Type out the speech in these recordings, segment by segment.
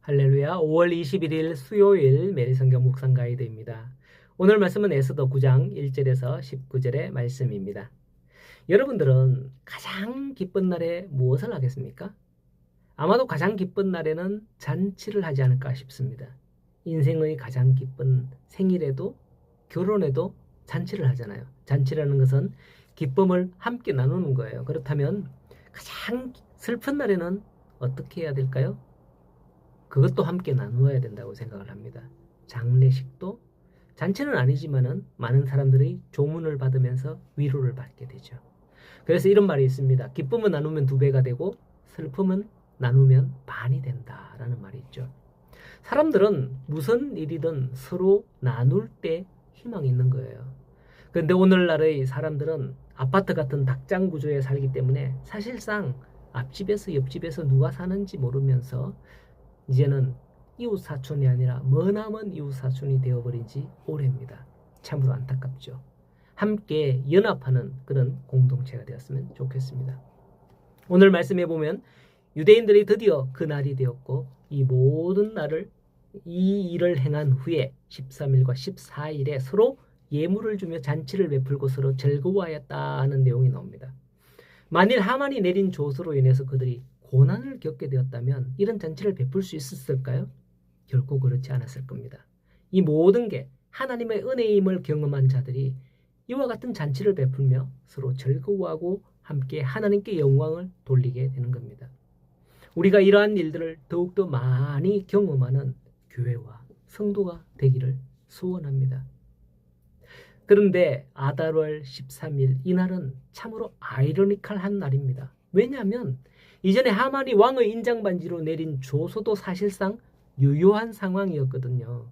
할렐루야. 5월 21일 수요일 매일성경 묵상 가이드입니다. 오늘 말씀은 에스더 9장 1절에서 19절의 말씀입니다. 여러분들은 가장 기쁜 날에 무엇을 하겠습니까? 아마도 가장 기쁜 날에는 잔치를 하지 않을까 싶습니다. 인생의 가장 기쁜 생일에도 결혼에도 잔치를 하잖아요. 잔치라는 것은 기쁨을 함께 나누는 거예요. 그렇다면 가장 슬픈 날에는 어떻게 해야 될까요? 그것도 함께 나누어야 된다고 생각을 합니다. 장례식도 잔치는 아니지만은 많은 사람들이 조문을 받으면서 위로를 받게 되죠. 그래서 이런 말이 있습니다. 기쁨은 나누면 2배가 되고 슬픔은 나누면 반이 된다라는 말이 있죠. 사람들은 무슨 일이든 서로 나눌 때 희망이 있는 거예요. 그런데 오늘날의 사람들은 아파트 같은 닭장 구조에 살기 때문에 사실상 앞집에서 옆집에서 누가 사는지 모르면서 이제는 이웃사촌이 아니라 머나먼 이웃사촌이 되어버린 지 오래입니다. 참으로 안타깝죠. 함께 연합하는 그런 공동체가 되었으면 좋겠습니다. 오늘 말씀해 보면 유대인들이 드디어 그 날이 되었고 이 모든 날을 이 일을 행한 후에 13일과 14일에 서로 예물을 주며 잔치를 베풀고 서로 즐거워하였다는 내용이 나옵니다. 만일 하만이 내린 조서로 인해서 그들이 고난을 겪게 되었다면 이런 잔치를 베풀 수 있었을까요? 결코 그렇지 않았을 겁니다. 이 모든 게 하나님의 은혜임을 경험한 자들이 이와 같은 잔치를 베풀며 서로 즐거워하고 함께 하나님께 영광을 돌리게 되는 겁니다. 우리가 이러한 일들을 더욱더 많이 경험하는 교회와 성도가 되기를 소원합니다. 그런데 아달월 13일 이날은 참으로 아이러니컬한 날입니다. 왜냐하면 이전에 하만이 왕의 인장반지로 내린 조서도 사실상 유효한 상황이었거든요.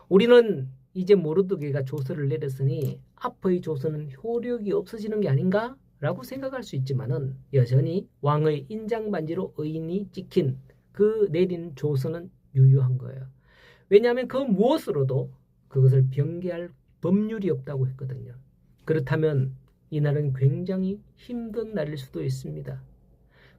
우리는 이제 모르드게가 조서를 내렸으니 앞의 조서는 효력이 없어지는 게 아닌가? 라고 생각할 수 있지만은 여전히 왕의 인장반지로 의인이 찍힌 그 내린 조서는 유효한 거예요. 왜냐하면 그 무엇으로도 그것을 변개할 법률이 없다고 했거든요. 그렇다면 이날은 굉장히 힘든 날일 수도 있습니다.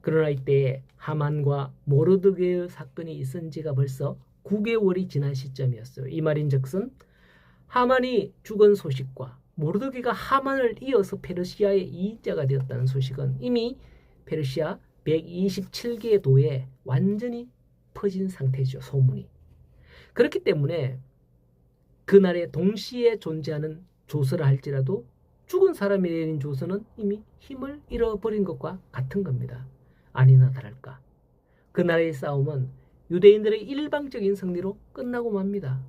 그러나 이때 하만과 모르드게의 사건이 있은 지가 벌써 9개월이 지난 시점이었어요. 이 말인즉슨 하만이 죽은 소식과 모르드게가 하만을 이어서 페르시아의 이익자가 되었다는 소식은 이미 페르시아 127개 도에 완전히 퍼진 상태죠. 소문이. 그렇기 때문에 그날에 동시에 존재하는 조서라 할지라도 죽은 사람이 내린 조서는 이미 힘을 잃어버린 것과 같은 겁니다. 아니나 다를까. 그날의 싸움은 유대인들의 일방적인 승리로 끝나고 맙니다.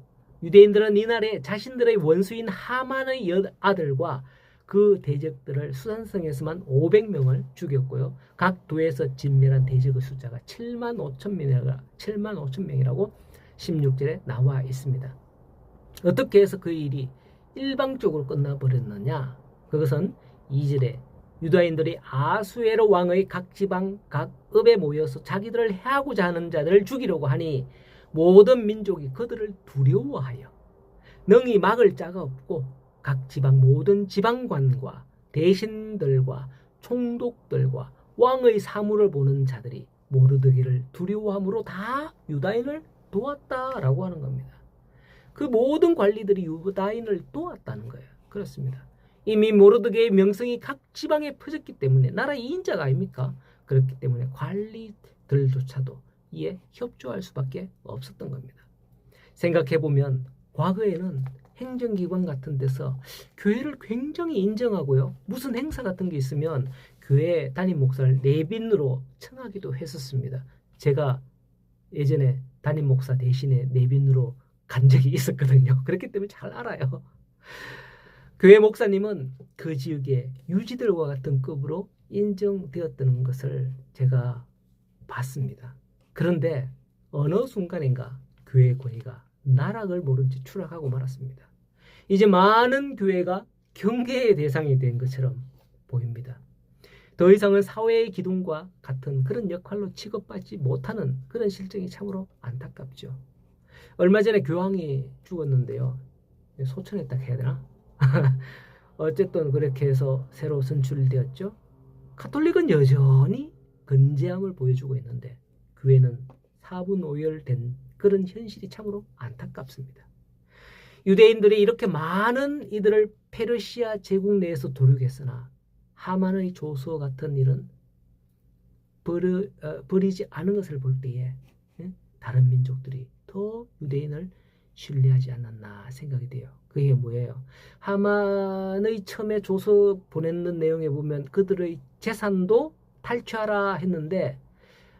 유대인들은 이날에 자신들의 원수인 하만의 아들과 그 대적들을 수산성에서만 500명을 죽였고요. 각 도에서 진멸한 대적의 숫자가 7만 5천 명이라고 16절에 나와 있습니다. 어떻게 해서 그 일이 일방적으로 끝나버렸느냐? 그것은 2절에 유다인들이 아수에로 왕의 각 지방 각 읍에 모여서 자기들을 해하고자 하는 자들을 죽이려고 하니 모든 민족이 그들을 두려워하여 능히 막을 자가 없고 각 지방 모든 지방관과 대신들과 총독들과 왕의 사물을 보는 자들이 모르드게를 두려워함으로 다 유다인을 도왔다라고 하는 겁니다. 그 모든 관리들이 유다인을 도왔다는 거예요. 그렇습니다. 이미 모르드게의 명성이 각 지방에 퍼졌기 때문에 나라 2인자가 아닙니까? 그렇기 때문에 관리들조차도 이에 협조할 수밖에 없었던 겁니다. 생각해보면 과거에는 행정기관 같은 데서 교회를 굉장히 인정하고요. 무슨 행사 같은 게 있으면 교회 담임 목사를 내빈으로 청하기도 했었습니다. 제가 예전에 담임 목사 대신에 내빈으로 간 적이 있었거든요. 그렇기 때문에 잘 알아요. 교회 목사님은 그 지역의 유지들과 같은 급으로 인정되었다는 것을 제가 봤습니다. 그런데 어느 순간인가 교회의 권위가 나락을 모른 채 추락하고 말았습니다. 이제 많은 교회가 경계의 대상이 된 것처럼 보입니다. 더 이상은 사회의 기둥과 같은 그런 역할로 취급받지 못하는 그런 실정이 참으로 안타깝죠. 얼마 전에 교황이 죽었는데요. 소천했다 해야 되나? 어쨌든 그렇게 해서 새로 선출되었죠. 가톨릭은 여전히 건재함을 보여주고 있는데 교회는 사분오열된 그런 현실이 참으로 안타깝습니다. 유대인들이 이렇게 많은 이들을 페르시아 제국 내에서 도륙했으나 하만의 조수와 같은 일은 버리지 않은 것을 볼 때에 다른 민족들이 더 유대인을 신뢰하지 않았나 생각이 돼요. 그게 뭐예요? 하만의 처음에 조서 보냈는 내용에 보면 그들의 재산도 탈취하라 했는데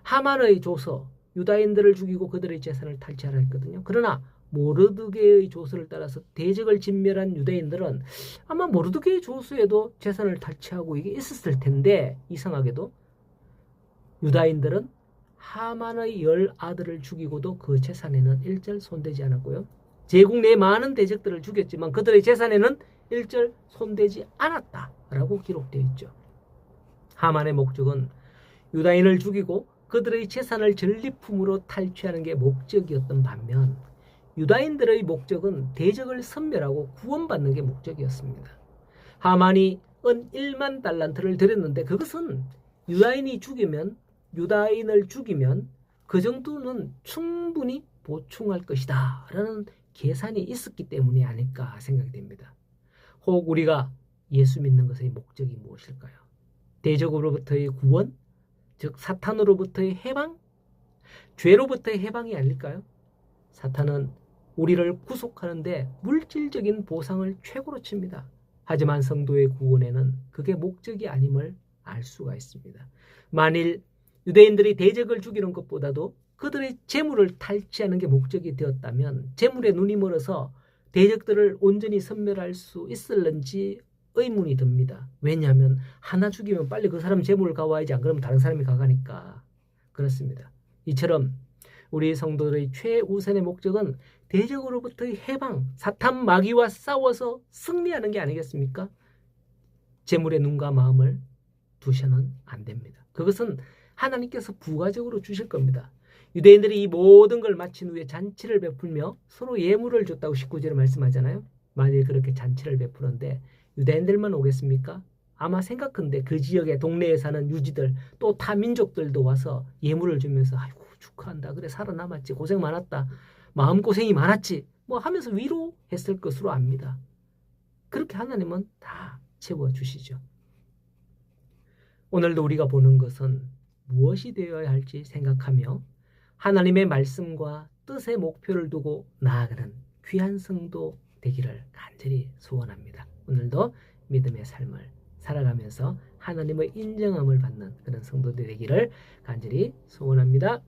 하만의 조서, 유다인들을 죽이고 그들의 재산을 탈취하라 했거든요. 그러나 모르드게의 조서를 따라서 대적을 진멸한 유대인들은 아마 모르드게의 조서에도 재산을 탈취하고 이게 있었을 텐데 이상하게도 유다인들은 하만의 10아들을 죽이고도 그 재산에는 일절 손대지 않았고요. 제국 내 많은 대적들을 죽였지만 그들의 재산에는 일절 손대지 않았다라고 기록되어 있죠. 하만의 목적은 유다인을 죽이고 그들의 재산을 전리품으로 탈취하는 게 목적이었던 반면 유다인들의 목적은 대적을 섬멸하고 구원받는 게 목적이었습니다. 하만이 은 1만 달란트를 드렸는데 그것은 유다인을 죽이면 그 정도는 충분히 보충할 것이다 라는 계산이 있었기 때문이 아닐까 생각이 됩니다. 혹 우리가 예수 믿는 것의 목적이 무엇일까요? 대적으로부터의 구원, 즉 사탄으로부터의 해방, 죄로부터의 해방이 아닐까요? 사탄은 우리를 구속하는데 물질적인 보상을 최고로 칩니다. 하지만 성도의 구원에는 그게 목적이 아님을 알 수가 있습니다. 만일 유대인들이 대적을 죽이는 것보다도 그들의 재물을 탈취하는 게 목적이 되었다면 재물에 눈이 멀어서 대적들을 온전히 섬멸할 수 있을는지 의문이 듭니다. 왜냐하면 하나 죽이면 빨리 그 사람 재물을 가와야지 안 그러면 다른 사람이 가가니까 그렇습니다. 이처럼 우리 성도들의 최우선의 목적은 대적으로부터의 해방, 사탄 마귀와 싸워서 승리하는 게 아니겠습니까? 재물에 눈과 마음을 두셔는 안 됩니다. 그것은 하나님께서 부가적으로 주실 겁니다. 유대인들이 이 모든 걸 마친 후에 잔치를 베풀며 서로 예물을 줬다고 19절에 말씀하잖아요. 만일 그렇게 잔치를 베푸는데 유대인들만 오겠습니까? 아마 생각컨대 그 지역의 동네에 사는 유지들 또 타 민족들도 와서 예물을 주면서 아이고 축하한다. 그래 살아남았지. 고생 많았다. 마음고생이 많았지. 뭐 하면서 위로했을 것으로 압니다. 그렇게 하나님은 다 채워주시죠. 오늘도 우리가 보는 것은 무엇이 되어야 할지 생각하며 하나님의 말씀과 뜻의 목표를 두고 나아가는 귀한 성도 되기를 간절히 소원합니다. 오늘도 믿음의 삶을 살아가면서 하나님의 인정함을 받는 그런 성도들 되기를 간절히 소원합니다.